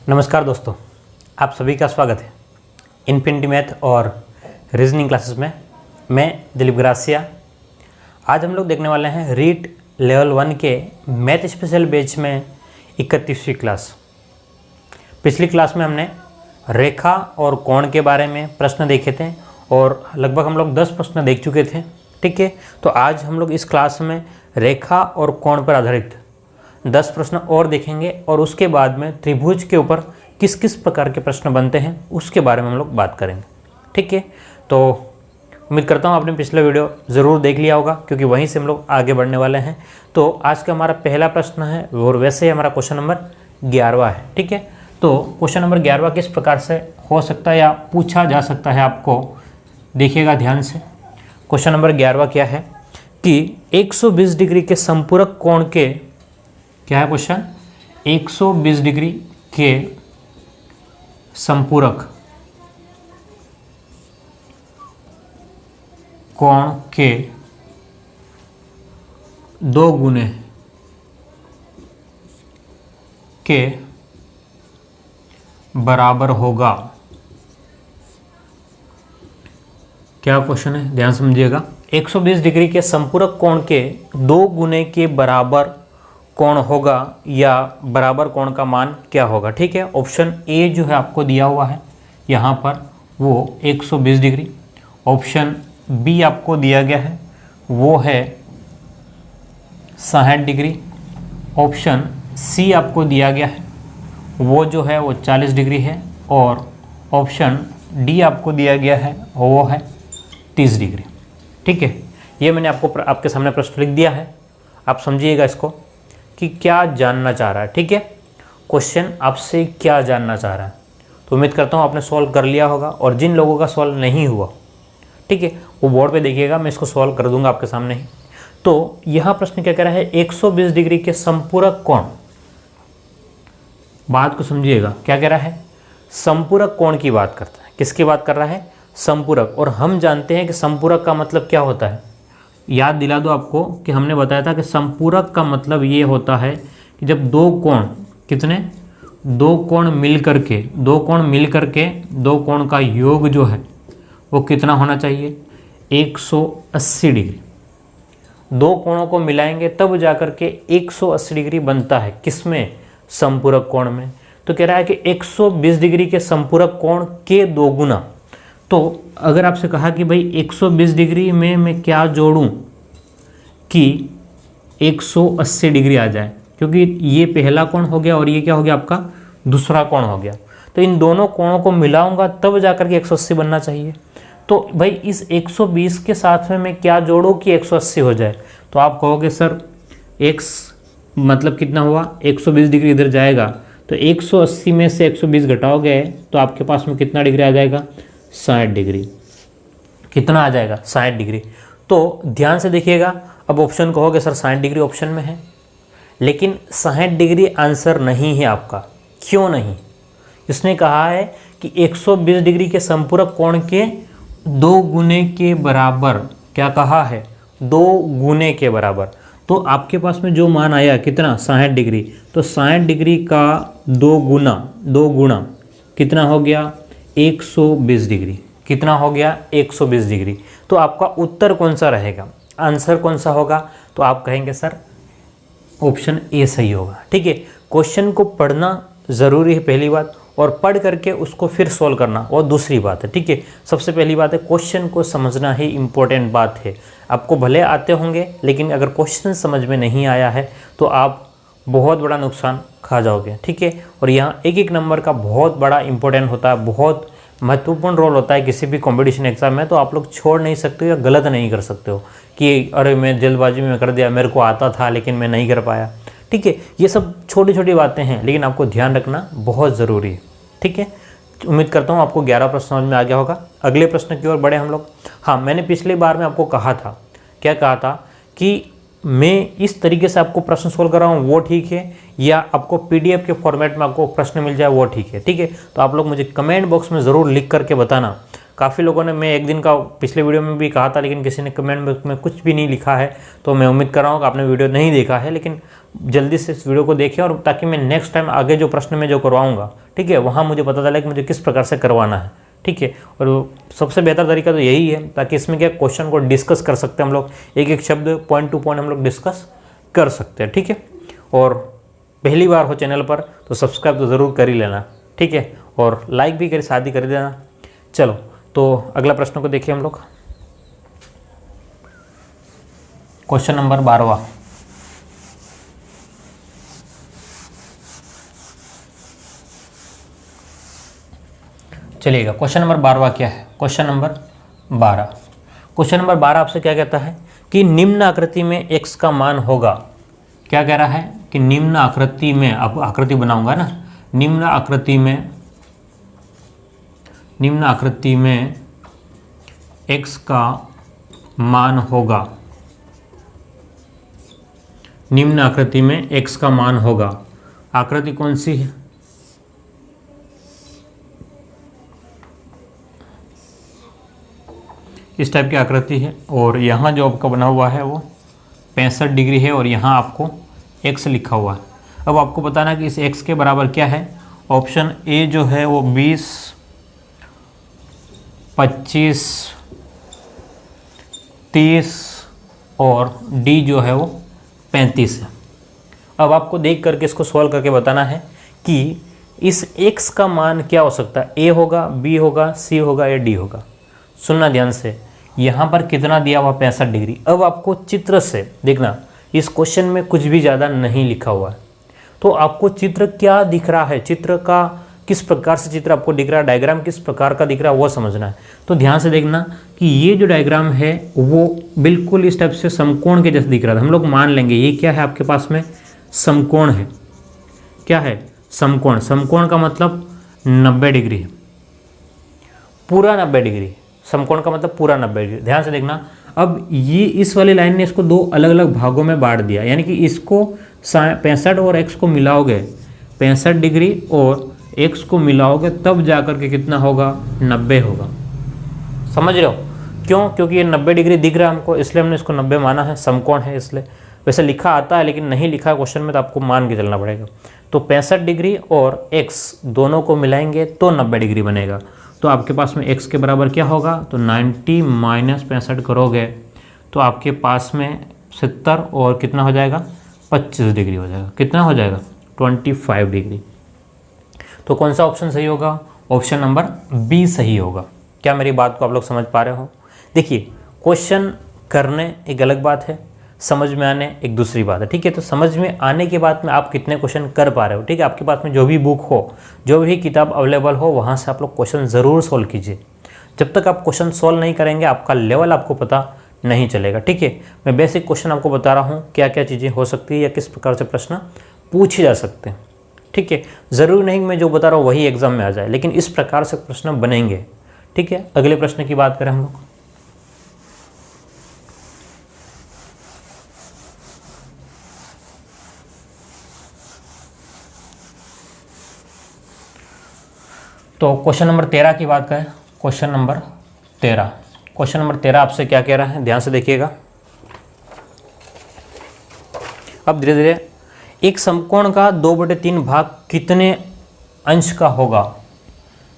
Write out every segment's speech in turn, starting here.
नमस्कार दोस्तों, आप सभी का स्वागत है इनफिनिटी मैथ और रीजनिंग क्लासेस में। मैं दिलीप ग्रासिया। आज हम लोग देखने वाले हैं रीट लेवल 1 के मैथ स्पेशल बैच में 31वीं क्लास। पिछली क्लास में हमने रेखा और कोण के बारे में प्रश्न देखे थे और लगभग हम लोग 10 प्रश्न देख चुके थे। ठीक है, तो आज हम लोग इस क्लास में रेखा और कोण पर आधारित 10 प्रश्न और देखेंगे और उसके बाद में त्रिभुज के ऊपर किस किस प्रकार के प्रश्न बनते हैं उसके बारे में हम लोग बात करेंगे। ठीक है, तो उम्मीद करता हूँ आपने पिछला वीडियो ज़रूर देख लिया होगा क्योंकि वहीं से हम लोग आगे बढ़ने वाले हैं। तो आज का हमारा पहला प्रश्न है और वैसे ही हमारा क्वेश्चन नंबर 11वां है। ठीक है, तो क्वेश्चन नंबर 11वां किस प्रकार से हो सकता है या पूछा जा सकता है, आपको देखिएगा ध्यान से। क्वेश्चन नंबर 11वां क्या है कि 120 डिग्री के संपूरक कोण के, क्या है क्वेश्चन, 120 डिग्री के संपूरक कोण के 2 गुने के बराबर होगा। क्या क्वेश्चन है, ध्यान समझिएगा। 120 डिग्री के संपूरक कोण के 2 गुने के बराबर कोण होगा या बराबर कोण का मान क्या होगा। ठीक है, ऑप्शन ए जो है आपको दिया हुआ है यहाँ पर वो 120 डिग्री, ऑप्शन बी आपको दिया गया है वो है 60 डिग्री, ऑप्शन सी आपको दिया गया है वो जो है वो 40 डिग्री है और ऑप्शन डी आपको दिया गया है वो है 30 डिग्री। ठीक है, ये मैंने आपको आपके सामने प्रश्न लिख दिया है। आप समझिएगा इसको कि क्या जानना चाह रहा है। ठीक है, क्वेश्चन आपसे क्या जानना चाह रहा है। तो उम्मीद करता हूँ आपने सॉल्व कर लिया होगा और जिन लोगों का सॉल्व नहीं हुआ, ठीक है, वो बोर्ड पे देखिएगा, मैं इसको सॉल्व कर दूंगा आपके सामने ही। तो यहाँ प्रश्न क्या कह रहा है, 120 डिग्री के संपूरक कोण, बात को समझिएगा, क्या कह रहा है, संपूरक कोण की बात करता है। किसकी बात कर रहा है, संपूरक। और हम जानते हैं कि संपूरक का मतलब क्या होता है, याद दिला दो आपको कि हमने बताया था कि संपूरक का मतलब ये होता है कि जब 2 कोण, कितने, 2 कोण मिल करके, 2 कोण मिल करके 2 कोण का योग जो है वो कितना होना चाहिए, 180 डिग्री। 2 कोणों को मिलाएंगे तब जाकर के 180 डिग्री बनता है। किसमें, संपूरक कोण में। तो कह रहा है कि 120 डिग्री के संपूरक कोण के 2 गुना। तो अगर आपसे कहा कि भाई 120 डिग्री में मैं क्या जोड़ूं कि 180 डिग्री आ जाए, क्योंकि ये पहला कोण हो गया और ये क्या हो गया, आपका दूसरा कोण हो गया। तो इन दोनों कोणों को मिलाऊंगा तब जाकर के 180 बनना चाहिए। तो भाई इस 120 के साथ में मैं क्या जोड़ूं कि 180 हो जाए। तो आप कहोगे सर x मतलब कितना हुआ, 120 डिग्री इधर जाएगा तो 180 में से 120 घटाओगे तो आपके पास में कितना डिग्री आ जाएगा, 60 डिग्री। कितना आ जाएगा, 60 डिग्री। तो ध्यान से देखिएगा, अब ऑप्शन कहोगे सर 60 डिग्री ऑप्शन में है, लेकिन 60 डिग्री आंसर नहीं है आपका। क्यों नहीं, इसने कहा है कि 120 डिग्री के संपूरक कोण के 2 गुने के बराबर, क्या कहा है, 2 गुने के बराबर। तो आपके पास में जो मान आया कितना, 60 डिग्री, तो 60 डिग्री का 2 गुना कितना हो गया, 120 डिग्री। कितना हो गया, 120 डिग्री। तो आपका उत्तर कौन सा रहेगा, आंसर कौन सा होगा, तो आप कहेंगे सर ऑप्शन ए सही होगा। ठीक है, क्वेश्चन को पढ़ना ज़रूरी है पहली बात, और पढ़ करके उसको फिर सॉल्व करना और दूसरी बात है। ठीक है, सबसे पहली बात है क्वेश्चन को समझना ही इम्पोर्टेंट बात है। आपको भले आते होंगे लेकिन अगर क्वेश्चन समझ में नहीं आया है तो आप बहुत बड़ा नुकसान खा जाओगे। ठीक है, और यहाँ एक एक नंबर का बहुत बड़ा इंपॉर्टेंट होता है, बहुत महत्वपूर्ण रोल होता है किसी भी कंपटीशन एग्जाम में। तो आप लोग छोड़ नहीं सकते हो या गलत नहीं कर सकते हो कि अरे मैं जल्दबाजी में कर दिया, मेरे को आता था लेकिन मैं नहीं कर पाया। ठीक है, ये सब छोटी छोटी बातें हैं लेकिन आपको ध्यान रखना बहुत ज़रूरी है। ठीक है, उम्मीद करता हूँ आपको 11 प्रश्न समझ में आ गया होगा। अगले प्रश्न की ओर बढ़े हम लोग। हाँ, मैंने पिछली बार में आपको कहा था, क्या कहा था कि मैं इस तरीके से आपको प्रश्न सोल्व कर रहा हूँ वो ठीक है, या आपको पीडीएफ के फॉर्मेट में आपको प्रश्न मिल जाए वो ठीक है। ठीक है, तो आप लोग मुझे कमेंट बॉक्स में ज़रूर लिख करके बताना काफ़ी लोगों ने, मैं एक दिन का पिछले वीडियो में भी कहा था लेकिन किसी ने कमेंट में कुछ भी नहीं लिखा है, तो मैं उम्मीद कर रहा हूँ कि आपने वीडियो नहीं देखा है, लेकिन जल्दी से इस वीडियो को देखें और ताकि मैं नेक्स्ट टाइम आगे जो प्रश्न में जो करवाऊँगा, ठीक है, वहाँ मुझे पता चला कि मुझे किस प्रकार से करवाना है, ठीक है। और सबसे बेहतर तरीका तो यही है, ताकि इसमें क्या क्वेश्चन को डिस्कस कर सकते हैं हम लोग, एक एक शब्द पॉइंट टू पॉइंट हम लोग डिस्कस कर सकते हैं, ठीक है। और पहली बार हो चैनल पर तो सब्सक्राइब तो ज़रूर कर ही लेना, ठीक है, और लाइक भी कर साथ ही कर देना। चलो तो अगला प्रश्न को देखिए हम लोग। क्वेश्चन नंबर 12वां। चलिएगा, क्वेश्चन नंबर 12वां क्या है? क्वेश्चन नंबर 12 आपसे क्या कहता है कि निम्न आकृति में x का मान होगा। क्या कह रहा है कि निम्न आकृति में, अब आकृति बनाऊंगा ना, निम्न आकृति में x का मान होगा, निम्न आकृति में x का मान होगा। आकृति कौन सी है? इस टाइप की आकृति है, और यहाँ जो आपका बना हुआ है वो 65 डिग्री है, और यहाँ आपको x लिखा हुआ है। अब आपको बताना कि इस x के बराबर क्या है। ऑप्शन ए जो है वो 20, 25, 30 और डी जो है वो 35 है। अब आपको देख करके इसको सॉल्व करके बताना है कि इस x का मान क्या हो सकता है। ए होगा, बी होगा, सी होगा या डी होगा। सुनना ध्यान से, यहाँ पर कितना दिया हुआ 65 डिग्री। अब आपको चित्र से देखना, इस क्वेश्चन में कुछ भी ज़्यादा नहीं लिखा हुआ है, तो आपको चित्र क्या दिख रहा है, चित्र का किस प्रकार से चित्र आपको दिख रहा है, डायग्राम किस प्रकार का दिख रहा है वो समझना है। तो ध्यान से देखना कि ये जो डायग्राम है वो बिल्कुल इस टाइप से समकोण के जैसे दिख रहा था। हम लोग मान लेंगे ये क्या है आपके पास में, समकोण है। क्या है? समकोण। समकोण का मतलब 90 डिग्री है, पूरा 90 डिग्री। समकोण का मतलब पूरा 90 डिग्री। ध्यान से देखना, अब ये इस वाली लाइन ने इसको दो अलग अलग भागों में बांट दिया, यानी कि इसको 65 और x को मिलाओगे, 65 डिग्री और x को मिलाओगे तब जाकर के कितना होगा, 90 होगा। समझ रहे हो क्यों? क्योंकि ये 90 डिग्री दिख रहा है हमको, इसलिए हमने इसको 90 माना है, समकोण है इसलिए। वैसे लिखा आता है लेकिन नहीं लिखा है क्वेश्चन में, तो आपको मान के चलना पड़ेगा। तो 65 डिग्री और x दोनों को मिलाएंगे तो 90 डिग्री बनेगा। तो आपके पास में x के बराबर क्या होगा, तो 90 माइनस 65 करोगे तो आपके पास में 70 और कितना हो जाएगा, 25 डिग्री हो जाएगा। कितना हो जाएगा, 25 डिग्री। तो कौन सा ऑप्शन सही होगा? ऑप्शन नंबर बी सही होगा। क्या मेरी बात को आप लोग समझ पा रहे हो? देखिए, क्वेश्चन करने एक अलग बात है, समझ में आने एक दूसरी बात है, ठीक है। तो समझ में आने के बाद में आप कितने क्वेश्चन कर पा रहे हो, ठीक है। आपके पास में जो भी बुक हो, जो भी किताब अवेलेबल हो, वहाँ से आप लोग क्वेश्चन ज़रूर सोल्व कीजिए। जब तक आप क्वेश्चन सोल्व नहीं करेंगे आपका लेवल आपको पता नहीं चलेगा, ठीक है। मैं बेसिक क्वेश्चन आपको बता रहा हूँ, क्या क्या चीज़ें हो सकती है या किस प्रकार से प्रश्न पूछे जा सकते हैं, ठीक है। ज़रूरी नहीं मैं जो बता रहा हूँ वही एग्जाम में आ जाए, लेकिन इस प्रकार से प्रश्न बनेंगे, ठीक है। अगले प्रश्न की बात करें हम लोग। तो क्वेश्चन नंबर 13 की बात करें। क्वेश्चन नंबर 13 आपसे क्या कह रहा है, ध्यान से देखिएगा। अब धीरे धीरे, एक समकोण का 2/3 भाग कितने अंश का होगा।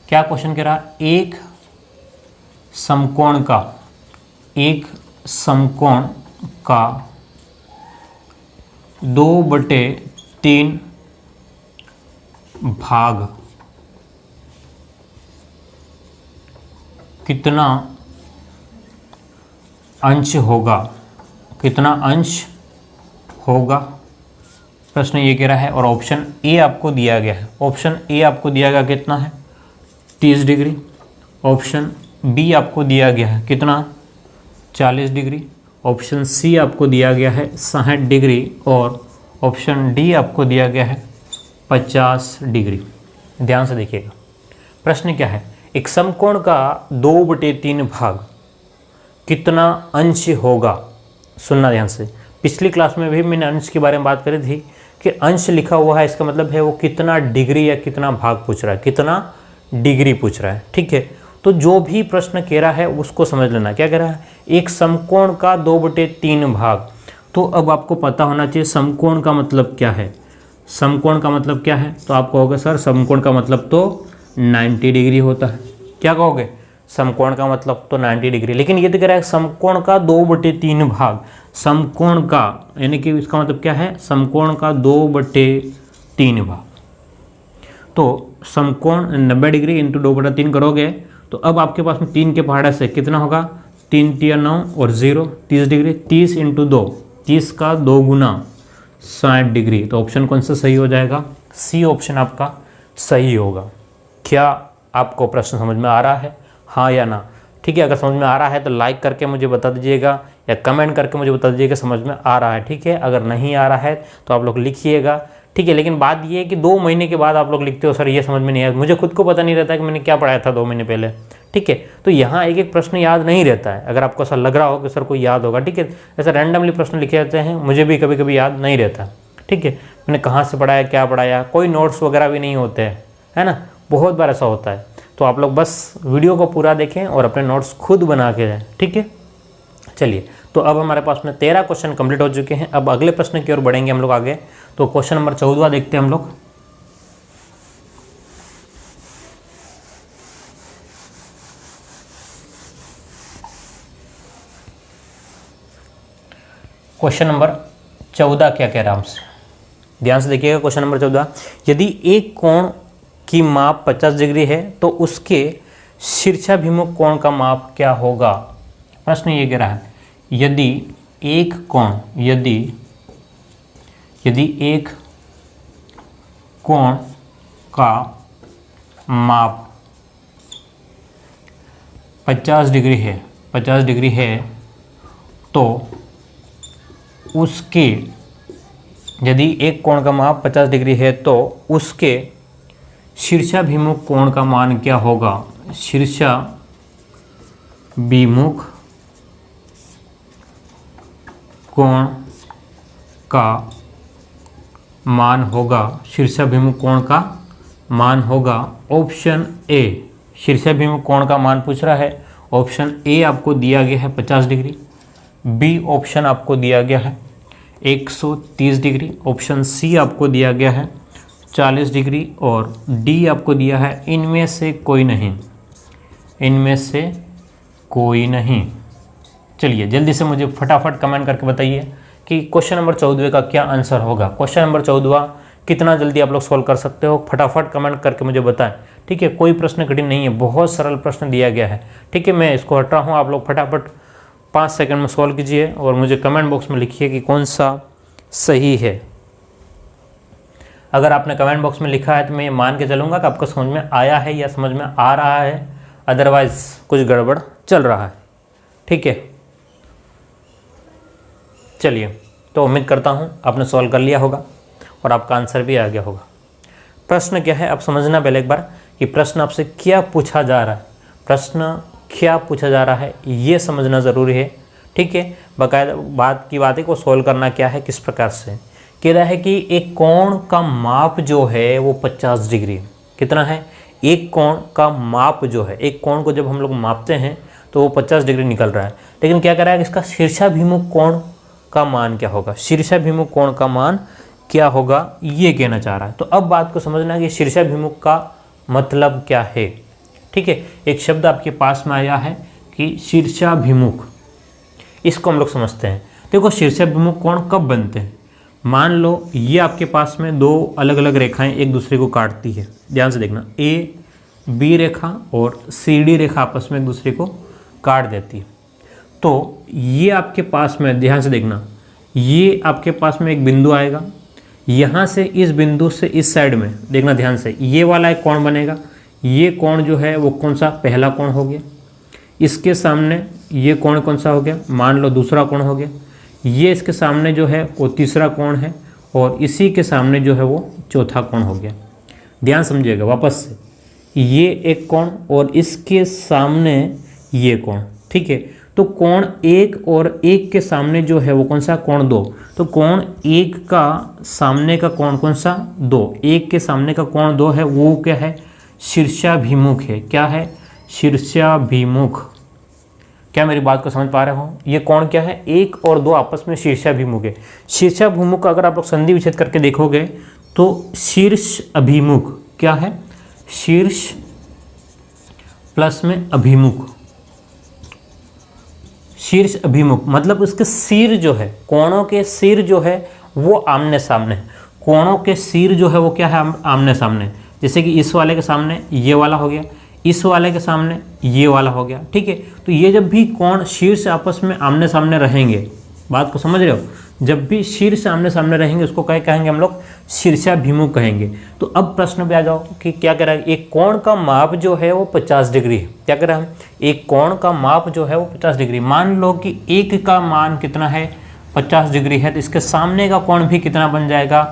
क्या क्वेश्चन कह रहा है, एक समकोण का 2/3 भाग कितना अंश होगा, कितना अंश होगा, प्रश्न ये कह रहा है। और ऑप्शन ए आपको दिया गया है, ऑप्शन ए आपको दिया गया कितना है, 30 डिग्री। ऑप्शन बी आपको दिया गया है कितना, 40 डिग्री। ऑप्शन सी आपको दिया गया है 60 डिग्री और ऑप्शन डी आपको दिया गया है 50 डिग्री। ध्यान से देखिएगा, प्रश्न क्या है, एक समकोण का 2/3 भाग कितना अंश होगा। सुनना ध्यान से, पिछली क्लास में भी मैंने अंश के बारे में बात करी थी कि अंश लिखा हुआ है, इसका मतलब है वो कितना डिग्री या कितना भाग पूछ रहा है, कितना डिग्री पूछ रहा है, ठीक है। तो जो भी प्रश्न कह रहा है उसको समझ लेना। क्या कह रहा है, एक समकोण का 2/3 भाग। तो अब आपको पता होना चाहिए समकोण का मतलब क्या है। समकोण का मतलब क्या है? तो आप कहोगे सर समकोण का मतलब तो 90 डिग्री होता है। क्या कहोगे? समकोण का मतलब तो 90 डिग्री। लेकिन ये तो कह रहा है समकोण का 2/3 भाग। समकोण का यानी कि इसका मतलब क्या है? समकोण का 2/3 भाग। तो समकोण 90 डिग्री इंटू 2/3 करोगे तो अब आपके पास में 3 के पहाड़े से कितना होगा? 3 × 9 और 0 30 डिग्री। 30 × 2 30 का 2 गुना 60 डिग्री। तो ऑप्शन कौन सा सही हो जाएगा? सी ऑप्शन आपका सही होगा। क्या आपको प्रश्न समझ में आ रहा है? हाँ या ना? ठीक है, अगर समझ में आ रहा है तो लाइक करके मुझे बता दीजिएगा या कमेंट करके मुझे बता दीजिएगा समझ में आ रहा है। ठीक है, अगर नहीं आ रहा है तो आप लोग लिखिएगा। ठीक है, लेकिन बात ये है कि 2 महीने के बाद आप लोग लिखते हो सर ये समझ में नहीं आया, मुझे खुद को पता नहीं रहता कि मैंने क्या पढ़ाया था 2 महीने पहले। ठीक है, तो यहाँ एक एक प्रश्न याद नहीं रहता है। अगर आपको ऐसा लग रहा हो कि सर कोई याद होगा, ठीक है, ऐसा रैंडमली प्रश्न लिखे जाते हैं, मुझे भी कभी कभी याद नहीं रहता। ठीक है, मैंने कहाँ से पढ़ाया, क्या पढ़ाया, कोई नोट्स वगैरह भी नहीं होते हैं, है ना, बहुत बार ऐसा होता है। तो आप लोग बस वीडियो को पूरा देखें और अपने नोट्स खुद बना के जाएं। ठीक है, चलिए, तो अब हमारे पास में 13 क्वेश्चन कंप्लीट हो चुके हैं। अब अगले प्रश्न की ओर बढ़ेंगे हम लोग आगे। तो क्वेश्चन नंबर 14 देखते हैं हम लोग। क्वेश्चन नंबर 14 क्या कह रहा है हमसे, ध्यान से देखिएगा। क्वेश्चन नंबर 14, यदि एक कोण की माप 50 डिग्री है तो उसके शीर्षाभिमुख कोण का माप क्या होगा? प्रश्न ये कह रहा है यदि एक कोण का माप 50 डिग्री है तो उसके, यदि एक कोण का माप 50 डिग्री है तो उसके शीर्षाभिमुख कोण का मान क्या होगा? शीर्षाभिमुख कोण का मान होगा, शीर्षाभिमुख कोण का मान होगा ऑप्शन ए। शीर्षाभिमुख कोण का मान पूछ रहा है। ऑप्शन ए आपको दिया गया है 50 डिग्री, बी ऑप्शन आपको दिया गया है 130 डिग्री, ऑप्शन सी आपको दिया गया है 40 डिग्री और डी आपको दिया है इनमें से कोई नहीं। चलिए जल्दी से मुझे फटाफट कमेंट करके बताइए कि क्वेश्चन नंबर 14 का क्या आंसर होगा। क्वेश्चन नंबर 14 कितना जल्दी आप लोग सॉल्व कर सकते हो, फटाफट कमेंट करके मुझे बताएं। ठीक है, कोई प्रश्न कठिन नहीं है, बहुत सरल प्रश्न दिया गया है। ठीक है, मैं इसको हटा हूँ, आप लोग फटाफट 5 सेकंड में सॉल्व कीजिए और मुझे कमेंट बॉक्स में लिखिए कि कौन सा सही है। अगर आपने कमेंट बॉक्स में लिखा है तो मैं मान के चलूँगा कि आपको समझ में आया है या समझ में आ रहा है, अदरवाइज कुछ गड़बड़ चल रहा है। ठीक है, चलिए, तो उम्मीद करता हूँ आपने सॉल्व कर लिया होगा और आपका आंसर भी आ गया होगा। प्रश्न क्या है आप समझना पहले एक बार कि प्रश्न आपसे क्या पूछा जा रहा है। प्रश्न क्या पूछा जा रहा है ये समझना ज़रूरी है। ठीक है, बाकायदा बात है को सॉल्व करना क्या है, किस प्रकार से। कह रहा है कि एक कोण का माप जो है वो 50 डिग्री कितना है? एक कोण का माप जो है, एक कोण को जब हम लोग मापते हैं तो वो 50 डिग्री निकल रहा है। लेकिन क्या कह रहा है कि इसका शीर्षाभिमुख कोण का मान क्या होगा? शीर्षाभिमुख कोण का मान क्या होगा ये कहना चाह रहा है। तो अब बात को समझना है कि शीर्षाभिमुख का मतलब क्या है। ठीक है, एक शब्द आपके पास में आया है कि शीर्षाभिमुख, इसको हम लोग समझते हैं। देखो शीर्षाभिमुख कोण कब बनते हैं? मान लो ये आपके पास में 2 अलग अलग रेखाएं एक दूसरे को काटती है, ध्यान से देखना, ए बी रेखा और सी डी रेखा आपस में एक दूसरे को काट देती है। तो ये आपके पास में, ध्यान से देखना, ये आपके पास में एक बिंदु आएगा, यहाँ से इस बिंदु से इस साइड में देखना ध्यान से, ये वाला एक कोण बनेगा। ये कोण जो है वो कौन सा? पहला कोण हो गया। इसके सामने ये कोण कौन सा हो गया? मान लो दूसरा कोण हो गया। ये इसके सामने जो है वो तीसरा कोण है और इसी के सामने जो है वो चौथा कोण हो गया। ध्यान समझिएगा वापस से, ये एक कोण और इसके सामने ये कोण। ठीक है, तो कोण 1 और 1 के सामने जो है वो कौन सा? कोण 2। तो कोण 1 का सामने का कोण कौन सा? 2। 1 के सामने का कोण 2 है, वो क्या है? शीर्षाभिमुख है। क्या है? शीर्षाभिमुख। क्या मेरी बात को समझ पा रहे हो? ये कोण क्या है? 1 और 2 आपस में शीर्षाभिमुख है। शीर्षाभिमुख का अगर आप लोग संधि विच्छेद करके देखोगे तो शीर्ष अभिमुख क्या है, शीर्ष प्लस में अभिमुख, शीर्ष अभिमुख मतलब उसके सिर जो है, कोणों के सिर जो है वो आमने सामने, कोणों के सिर जो है वो क्या है, आमने सामने। जैसे कि इस वाले के सामने ये वाला हो गया, इस वाले के सामने ये वाला हो गया, ठीक है। तो ये जब भी कोण शीर्ष आपस में आमने सामने रहेंगे, बात को समझ रहे हो, जब भी शीर्ष आमने सामने रहेंगे उसको क्या कहेंगे हम लोग, शीर्षाभिमुख कहेंगे। तो अब प्रश्न पे आ जाओ कि क्या कह रहा है, एक कोण का माप जो है वो 50 डिग्री है। क्या कह रहा है, एक कोण का माप जो है वो 50 डिग्री। मान लो कि एक का मान कितना है, 50 डिग्री है, तो इसके सामने का कोण भी कितना बन जाएगा,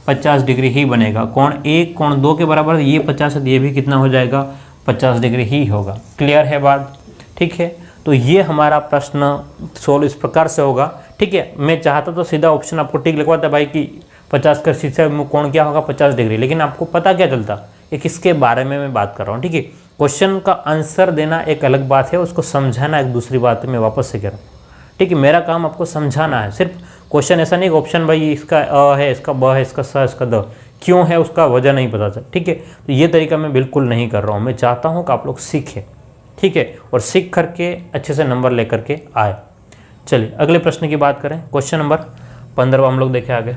50 डिग्री ही बनेगा। कोण 1 कोण 2 के बराबर, ये 50 है, ये भी कितना हो जाएगा, 50 डिग्री ही होगा। क्लियर है बात, ठीक है। तो ये हमारा प्रश्न सोल्व इस प्रकार से होगा, ठीक है। मैं चाहता तो सीधा ऑप्शन आपको टिक लिखवाता भाई कि 50 का शीर्षाभिमुख कोण क्या होगा, 50 डिग्री, लेकिन आपको पता क्या चलता, ये किसके बारे में मैं बात कर रहा हूँ, ठीक है। क्वेश्चन का आंसर देना एक अलग बात है, उसको समझाना एक दूसरी बात है। मैं वापस से कह रहा हूँ, ठीक है, मेरा काम आपको समझाना है। सिर्फ क्वेश्चन ऐसा नहीं, ऑप्शन भाई इसका अ है, इसका ब है, इसका स, इसका द, क्यों है उसका वजह नहीं पता चल, ठीक है। तो ये तरीका मैं बिल्कुल नहीं कर रहा हूँ। मैं चाहता हूँ कि आप लोग सीखें, ठीक है, और सीख करके अच्छे से नंबर लेकर के आए। चलिए अगले प्रश्न की बात करें। क्वेश्चन नंबर 15 हम लोग देखें आगे।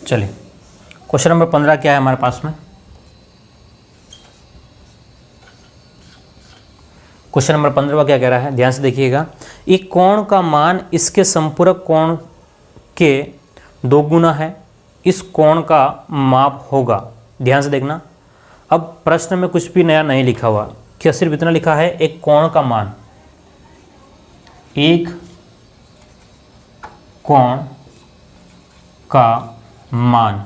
चलिए क्वेश्चन नंबर 15 क्या है हमारे पास में। क्वेश्चन नंबर 15 क्या कह रहा है, ध्यान से देखिएगा। एक कोण का मान इसके संपूरक कोण के 2 गुना है, इस कोण का माप होगा। ध्यान से देखना, अब प्रश्न में कुछ भी नया नहीं लिखा हुआ, क्या सिर्फ इतना लिखा है, एक कोण का मान, एक कोण का मान।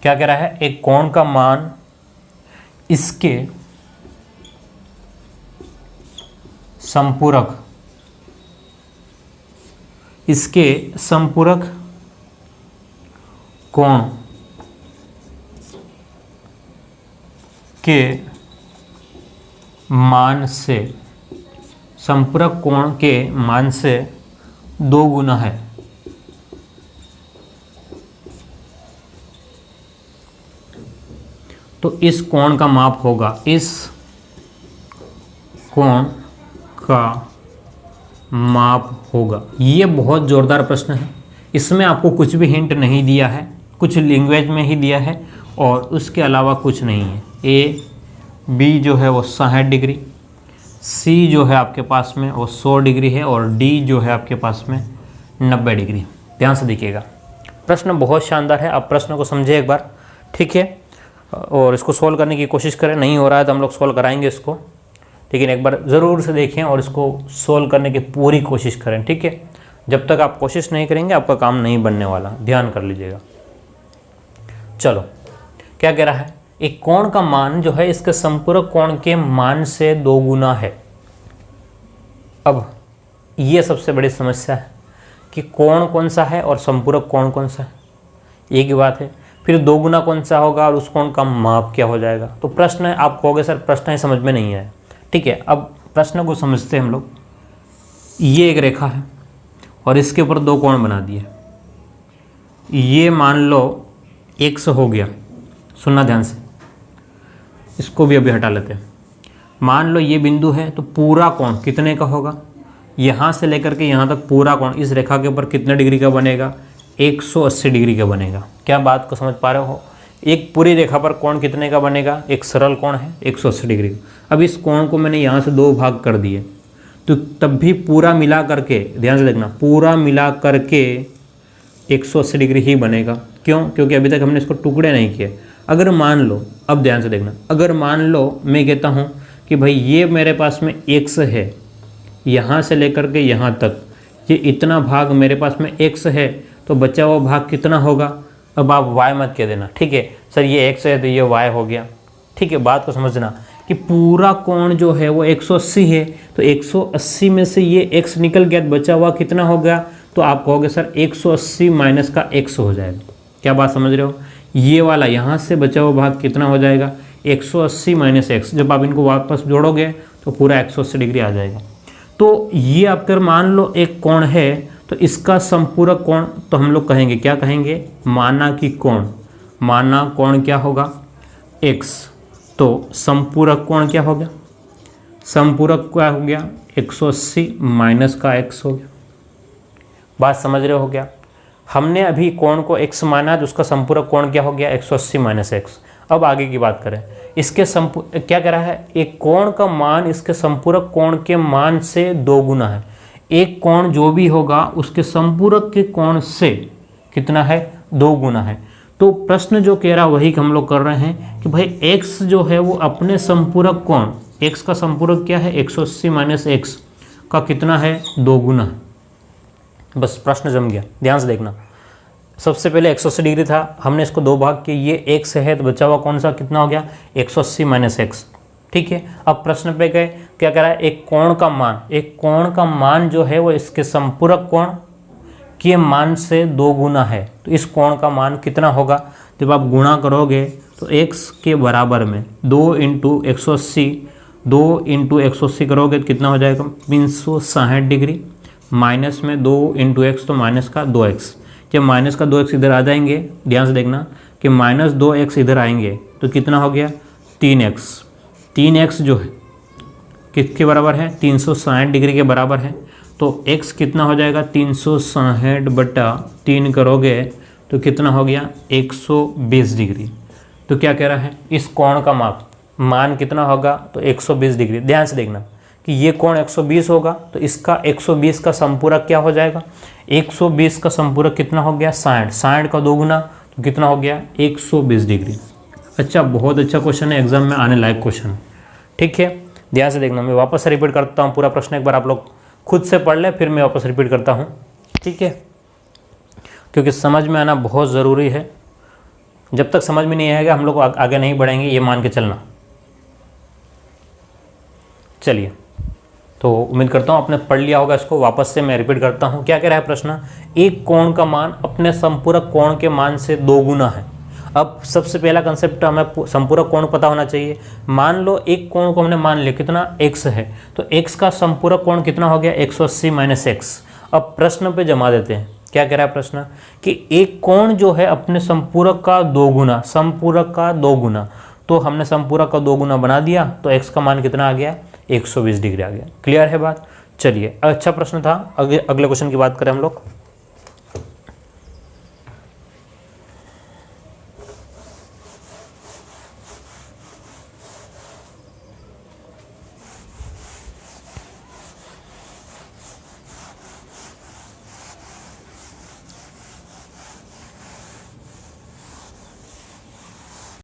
क्या कह रहा है, एक कोण का मान इसके संपूरक, इसके संपूरक कोण के मान से, संपूरक कोण के मान से 2 गुना है। तो इस कोण का माप होगा, इस कोण का माप होगा। ये बहुत ज़ोरदार प्रश्न है, इसमें आपको कुछ भी हिंट नहीं दिया है, कुछ लैंग्वेज में ही दिया है और उसके अलावा कुछ नहीं है। ए बी जो है वो 60 डिग्री, सी जो है आपके पास में वो 100 डिग्री है और डी जो है आपके पास में 90 डिग्री। ध्यान से देखिएगा, प्रश्न बहुत शानदार है। आप प्रश्न को समझे एक बार, ठीक है, और इसको सोल्व करने की कोशिश करें। नहीं हो रहा है तो हम लोग सोल्व कराएंगे इसको, लेकिन एक बार ज़रूर से देखें और इसको सोल्व करने की पूरी कोशिश करें, ठीक है। जब तक आप कोशिश नहीं करेंगे आपका काम नहीं बनने वाला, ध्यान कर लीजिएगा। चलो क्या कह रहा है, एक कोण का मान जो है इसके संपूरक कोण के मान से 2 गुना है। अब ये सबसे बड़ी समस्या है कि कोण कौन सा है और संपूरक कोण कौन सा है, एक ही बात है। फिर 2 गुना कौन सा होगा और उस कोण का माप क्या हो जाएगा। तो प्रश्न है, आप कहोगे सर प्रश्न ही समझ में नहीं आया, ठीक है। अब प्रश्न को समझते हैं हम लोग। ये एक रेखा है और इसके ऊपर 2 कोण बना दिए। ये मान लो x हो गया, सुनना ध्यान से, इसको भी अभी हटा लेते हैं। मान लो ये बिंदु है, तो पूरा कोण कितने का होगा, यहाँ से लेकर के यहाँ तक पूरा कोण इस रेखा के ऊपर कितने डिग्री का बनेगा, 180 डिग्री का बनेगा। क्या बात को समझ पा रहे हो, एक पूरी रेखा पर कोण कितने का बनेगा, एक सरल कोण है 180 डिग्री का। अब इस कोण को मैंने यहाँ से 2 भाग कर दिए, तो तब भी पूरा मिला करके, ध्यान से देखना, पूरा मिला करके 180 डिग्री ही बनेगा। क्यों, क्योंकि अभी तक हमने इसको टुकड़े नहीं किए। अगर मान लो, अब ध्यान से देखना, अगर मान लो मैं कहता हूँ कि भाई ये मेरे पास में x है, यहाँ से लेकर के यहाँ तक ये इतना भाग मेरे पास में x है, तो बचा हुआ भाग कितना होगा। अब आप y मत कह देना, ठीक है, सर ये x है तो ये y हो गया, ठीक है, बात को समझना। कि पूरा कोण जो है वो 180 है, तो 180 में से ये x निकल गया, बचा हुआ कितना हो गया, तो आप कहोगे सर 180 माइनस का x हो जाएगा। क्या बात समझ रहे हो, ये वाला यहाँ से बचा हुआ भाग कितना हो जाएगा, 180 माइनस x। जब आप इनको वापस जोड़ोगे तो पूरा 180 डिग्री आ जाएगा। तो ये आप अगर मान लो एक कोण है, तो इसका संपूरक कोण तो हम लोग कहेंगे, क्या कहेंगे, माना कि कोण, माना कोण क्या होगा, x, तो संपूरक कोण क्या हो गया, संपूरक क्या हो गया, 180 माइनस का x हो गया। बात समझ रहे हो क्या, हमने अभी कोण को x माना तो उसका संपूरक कोण क्या हो गया, 180 माइनस x। अब आगे की बात करें, इसके क्या कह रहा है, एक कोण का मान इसके संपूरक कोण के मान से 2 गुना है। एक कोण जो भी होगा उसके संपूरक के कोण से कितना है, 2 गुना है। तो प्रश्न जो कह रहा वही हम लोग कर रहे हैं कि भाई x जो है वो अपने संपूरक कोण, x का संपूरक क्या है, 180 माइनस x का कितना है, 2 गुना है। बस प्रश्न जम गया, ध्यान से देखना। सबसे पहले 180 डिग्री था, हमने इसको 2 भाग किए, ये x है तो बचा हुआ कौन सा कितना हो गया, 180 माइनस x। ठीक है, अब प्रश्न पे गए, क्या कह रहा है, एक कोण का मान, एक कोण का मान जो है वो इसके संपूरक कोण के मान से 2 गुना है। तो इस कोण का मान कितना होगा, जब आप गुणा करोगे तो x के बराबर में 2 इंटू 180, 2 इंटू 180 करोगे तो कितना हो जाएगा, 360 डिग्री, माइनस में 2 इंटू एक्स तो माइनस का 2x। जब माइनस का 2x इधर आ जाएंगे, ध्यान से देखना कि माइनस 2x इधर आएंगे तो कितना हो गया, 3x। 3x जो है किसके बराबर है, 360 डिग्री के बराबर है। तो x कितना हो जाएगा, 360 बटा 3 करोगे तो कितना हो गया, 120 डिग्री। तो क्या कह रहा है, इस कोण का मान कितना होगा, तो 120 डिग्री। ध्यान से देखना कि ये कोण 120 होगा, तो इसका 120 का संपूरक क्या हो जाएगा, 120 का संपूरक कितना हो गया, 60, 60 का 2 गुना तो कितना हो गया, 120 डिग्री। अच्छा, बहुत अच्छा क्वेश्चन है, एग्जाम में आने लायक क्वेश्चन। ठीक है, ध्यान से देखना, मैं वापस रिपीट करता हूँ पूरा प्रश्न, एक बार आप लोग खुद से पढ़ ले, फिर मैं वापस रिपीट करता हूँ। ठीक है, क्योंकि समझ में आना बहुत ज़रूरी है। जब तक समझ में नहीं आएगा हम लोग आगे नहीं बढ़ेंगे, ये मान के चलना। चलिए, तो उम्मीद करता हूँ आपने पढ़ लिया होगा इसको। वापस से मैं रिपीट करता हूँ, क्या कह रहा है प्रश्न, एक कोण का मान अपने संपूरक कोण के मान से 2 गुना है। अब सबसे पहला कंसेप्ट हमें संपूरक कोण पता होना चाहिए। मान लो एक कोण को हमने मान लिया कितना, x है, तो x का संपूरक कोण कितना हो गया, 180 माइनस x। अब प्रश्न पे जमा देते हैं, क्या कह रहा है प्रश्न कि एक कोण जो है अपने संपूरक का 2 गुना, संपूरक का 2 गुना, तो हमने संपूरक का 2 गुना बना दिया, तो x का मान कितना आ गया, 120 डिग्री आ गया। क्लियर है बात। चलिए, अच्छा प्रश्न था। अगले क्वेश्चन की बात करें हम लोग।